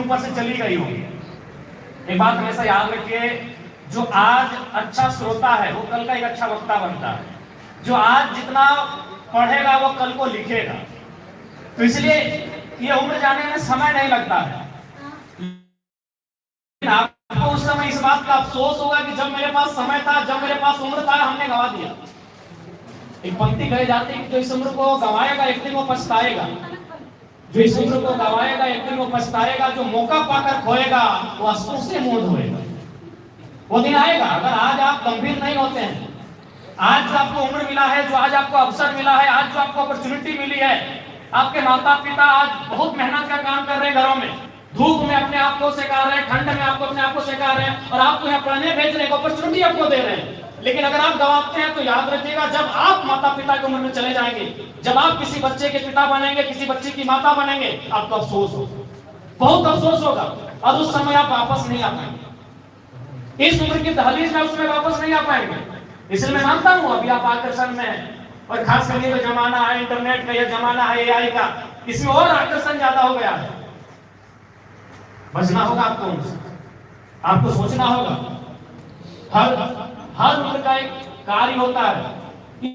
ऊपर से चली गई होगी। एक बात हमेशा याद रखिए, जो आज अच्छा श्रोता है वो कल का एक अच्छा वक्ता बनता है। जो आज जितना पढ़ेगा वो कल को लिखेगा। तो इसलिए ये उम्र जाने में समय नहीं लगता है। आपको उस समय इस बात का अफसोस होगा कि जब मेरे पास समय था, जब मेरे पास उम्र था, हमने गंवा दिया। एक पंक्ति कही जाती है कि जो इस उम्र को गंवाएगा एक दिन वो पछताएगा। जो इस उम्र को गंवाएगा एक दिन वो पछताएगा। जो मौका पाकर खोएगा वो अफसोस से मुंह धोएगा। वो दिन आएगा। अगर आज आप गंभीर नहीं होते हैं, आज जो आपको उम्र मिला है, जो आज आपको अवसर मिला है, आज जो आपको अपॉर्चुनिटी मिली है, आपके माता पिता आज बहुत मेहनत का काम कर रहे हैं, घरों में धूप में अपने आप को सिखा रहे हैं, ठंड में आपको अपने आप को सिखा रहे हैं, और आपको यहाँ पढ़ने भेजने को अपॉर्चुनिटी आपको दे रहे हैं। लेकिन अगर आप गंवाते हैं तो याद रखिएगा, जब आप माता पिता की उम्र में चले जाएंगे, जब आप किसी बच्चे के पिता बनेंगे, किसी बच्चे की माता बनेंगे, आपको अफसोस होगा, बहुत अफसोस होगा। और उस समय आप वापस नहीं आ पाएंगे। इस उम्र की दहलीज में उसमें वापस नहीं आ पाएंगे। इसलिए मैं मानता हूं अभी आप आकर्षण में हैं, और खास करके जो जमाना है इंटरनेट का, यह जमाना है एआई का, इसमें और आकर्षण ज्यादा हो गया है। बचना होगा आपको उनसे, आपको सोचना होगा। हर उम्र का एक कार्य होता है।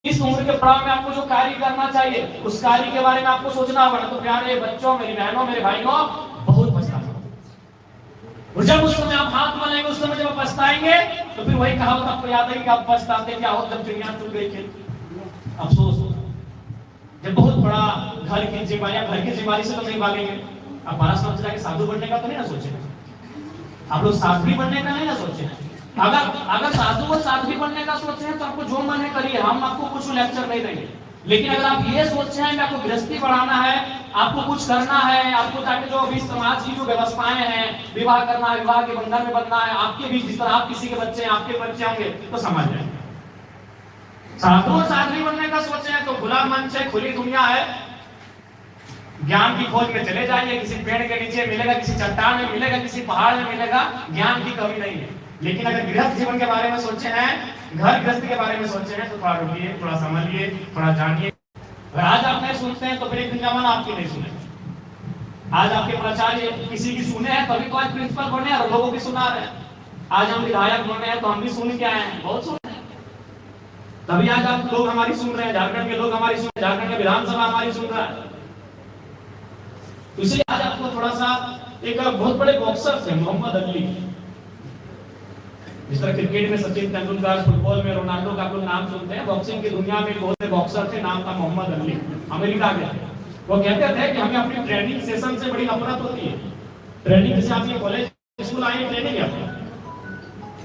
इस उम्र के पड़ाव में आपको जो कार्य करना चाहिए उस कार्य के बारे में आपको सोचना होगा। तो प्यारे बच्चों, मेरी बहनों, मेरे भाइयों, बहुत बचना होगा। और जब उस समय आप हाथ मलेंगे, उस समय जब आप पछताएंगे, तो फिर वही कहावत आपको याद है कि आप पछताते क्या हो जब चिड़िया चुग गई खेत। अफसोस होगा। जब बहुत बड़ा घर की जिम्मेदारी, घर की जिम्मेदारी से तो नहीं भागेंगे। आप 12 साल जाके साधु बनने का तो नहीं ना सोचे, आप लोग साध्वी बनने का नहीं ना सोचे। अगर साधु और साध्वी बनने का सोचे हैं तो आपको जो मन है करिए, हम आपको कुछ लेक्चर नहीं देंगे। लेकिन अगर आप ये सोचे हैं कि आपको गृहस्थी बढ़ाना है, आपको कुछ करना है, आपको जाके जो अभी समाज की जो व्यवस्थाएं हैं, विवाह करना है, विवाह के बंधन में बंधना है, आपके बीच जिस तरह आप किसी के बच्चे हैं, आपके बच्चे होंगे, तो समझ जाएंगे। साधु और साध्वी बनने का सोचे हैं तो खुला मंच है, खुली दुनिया है। ज्ञान की खोज में चले जाइए। किसी पेड़ के नीचे मिलेगा, किसी चट्टान में मिलेगा, किसी पहाड़ में मिलेगा, ज्ञान की कमी नहीं है। लेकिन अगर गृहस्थ जीवन के बारे में सोचे हैं, घर गृहस्थ के बारे में सोचे हैं, तो थोड़ा रुकिए, थोड़ा समझिए, थोड़ा जानिए। अगर आज आप नहीं सुनते हैं तो फिर एक दिन जमाना आपकी नहीं सुने। आज आपके प्राचार्य किसी की सुने हैं तभी तो आज प्रिंसिपल बने और लोगों की सुना रहे हैं। आज हम विधायक बने हैं तो हम भी सुन के आए हैं, बहुत सुने हैं, तभी आज आप लोग हमारी सुन रहे हैं। झारखंड के लोग हमारी सुन रहे हैं, झारखंड के विधानसभा हमारी सुन रहा है। तो इसलिए आज आपको थोड़ा सा, एक बहुत बड़े बॉक्सर थे मोहम्मद अली, जिस तरह क्रिकेट में सचिन तेंदुलकर, फुटबॉल में रोनाल्डो का आप नाम सुनते हैं, बॉक्सिंग की दुनिया में बहुत से बॉक्सर थे, नाम था मोहम्मद अली, अमेरिका के। वो कहते थे कि हमें अपनी ट्रेनिंग सेशन से बड़ी नफरत होती है। ट्रेनिंग जैसे आप ये कॉलेज स्कूल आए, ट्रेनिंग है,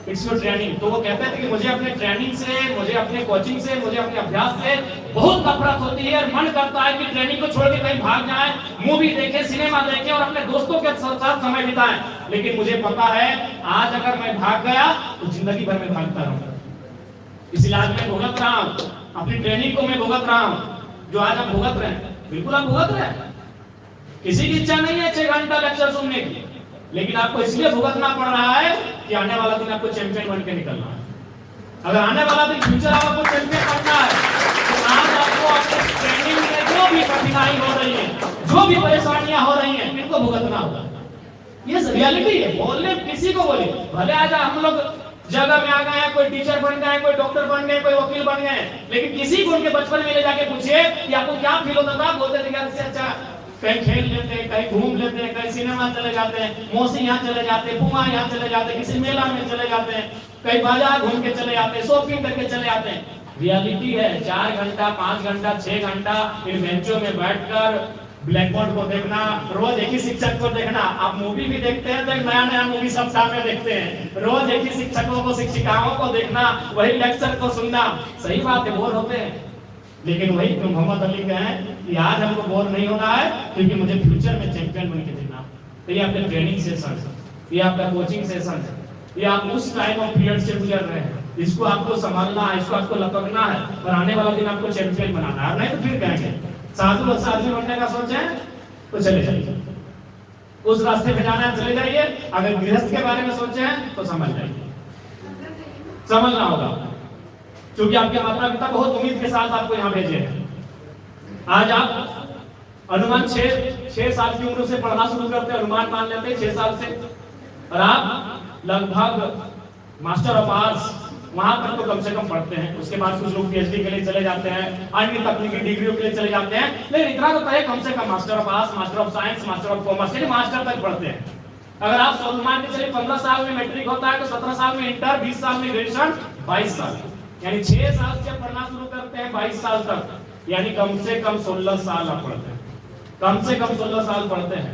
इट्स योर ट्रेनिंग। तो वो कहते थे कि मुझे अपने ट्रेनिंग से, मुझे अपने कोचिंग से, मुझे अपने अभ्यास से बहुत नफरत होती है। मन करता है कि ट्रेनिंग को छोड़ के कहीं भाग जाए, मूवी देखे, सिनेमा देखे और अपने दोस्तों के साथ समय बिताएं। लेकिन मुझे पता है आज अगर मैं भाग गया तो जिंदगी भर में भागता रहूंगा। इसलिए आज मैं भुगत रहा हूं, अपनी ट्रेनिंग को मैं भुगत रहा हूं। जो आज आप भुगत रहे हैं, बिल्कुल आप भुगत रहे हैं। किसी की इच्छा नहीं है 6 घंटा लेक्चर सुनने की, लेकिन आपको इसलिए भुगतना पड़ रहा है कि आने वाला दिन आपको चैंपियन बन के निकलना है। अगर आने वाला दिन फ्यूचर आपको चैंपियन बनना है तो आज आपको अपने ट्रेनिंग में जो भी कठिनाई हो रही है, जो भी परेशानियां हो रही हैं, इनको भुगतना होगा। ये रियलिटी है। बोलने किसी को बोले, भले आज हम लोग जगह में आ गए हैं, कोई टीचर बन गए, कोई डॉक्टर बन गए, कोई वकील बन गए, लेकिन किसी को उनके बचपन में ले जाके पूछिए कि आपको क्या फील होता था, बोलते थे कि अच्छा कहीं खेल लेते हैं, कहीं घूम लेते हैं, कहीं सिनेमा चले जाते हैं, मौसी यहाँ चले जाते हैं, फूफा यहाँ चले जाते हैं, किसी मेला में चले जाते हैं, कहीं बाजार घूम के चले जाते हैं, शॉपिंग करके चले जाते हैं। रियलिटी है 4 घंटा, 5 घंटा, 6 घंटा इन बेंचों में बैठकर ब्लैक बोर्ड को देखना, रोज एक ही शिक्षक को देखना। आप मूवी भी देखते हैं तो एक नया नया मूवी सप्ताह में देखते हैं, रोज एक ही शिक्षकों को, शिक्षिकाओं को देखना, वही लेक्चर को सुनना। सही बात है, बोर होते हैं, लेकिन वही तो मोहम्मद अली कहें कि आज हमको बोर नहीं होना है क्योंकि मुझे फ्यूचर में चैंपियन बन के देना। तो ये आपका ट्रेनिंग सेशन है, ये आपका कोचिंग सेशन है, ये आप उस टाइम ऑफ पीरियड से गुजर रहे हैं, इसको आपको संभालना है, इसको आपको लपकना है और आने वाला दिन आपको चैंपियन बनाना है। नहीं तो फिर कहेंगे साधु और साध्वी बनने का सोचे तो चले जाइए, उस रास्ते पे जाना है चले जाइए। अगर गृहस्थ के बारे में सोचे हैं तो समझ जाइए, समझना होगा, क्योंकि आपके माता पिता बहुत उम्मीद के साथ आपको यहाँ भेजे हैं। आज आप अनुमान 6 साल की उम्र से पढ़ना शुरू करते हैं, अनुमान मान लेते हैं 6 साल से, और आप लगभग मास्टर ऑफ आर्ट्स वहां तक तो कम से कम पढ़ते हैं। उसके बाद कुछ लोग पीएचडी के लिए चले जाते हैं, अन्य तकनीकी डिग्रियों के लिए चले जाते हैं, लेकिन इतना तो तय कम से कम master of arts, master of science, master of commerce यानी मास्टर तक पढ़ते हैं। अगर आप मान के चलिए 15 साल में मैट्रिक होता है तो 17 साल में इंटर, 20 साल में ग्रेजुएशन, 22 साल यानी 6 साल से पढ़ना शुरू करते हैं 22 साल तक, यानी कम से कम 16 साल आप पढ़ते हैं, कम से कम 16 साल पढ़ते हैं।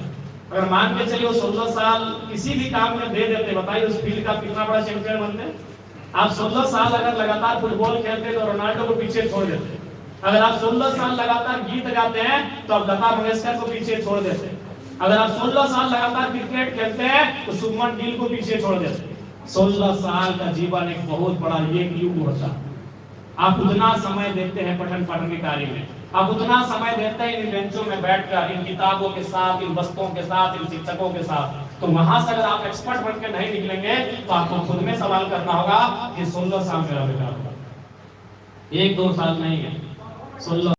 अगर मान के चलिए वो 16 साल किसी भी काम में दे देते, बताइए उस फील्ड का कितना बड़ा चैंपियन बनते हैं। आप 16 साल अगर लगातार फुटबॉल खेलते तो रोनाल्डो को पीछे छोड़ देते। अगर आप 16 साल लगातार गीत गाते हैं तो आप लता मंगेशकर को पीछे छोड़ देते। अगर आप 16 साल लगातार क्रिकेट खेलते हैं तो शुभमन गिल को पीछे छोड़ देते। 16 साल का जीवन एक बहुत बड़ा ये युग होता है। आप उतना समय देते हैं पठन पाठन के कार्य में, आप उतना समय देते हैं इन बेंचों में बैठकर, इन किताबों के साथ, इन वस्तुओं के साथ, इन शिक्षकों के साथ, तो वहां से अगर आप एक्सपर्ट बनकर नहीं निकलेंगे तो आपको खुद में सवाल करना होगा कि 16 साल मेरा बेटा होगा, 1-2 साल नहीं है, 16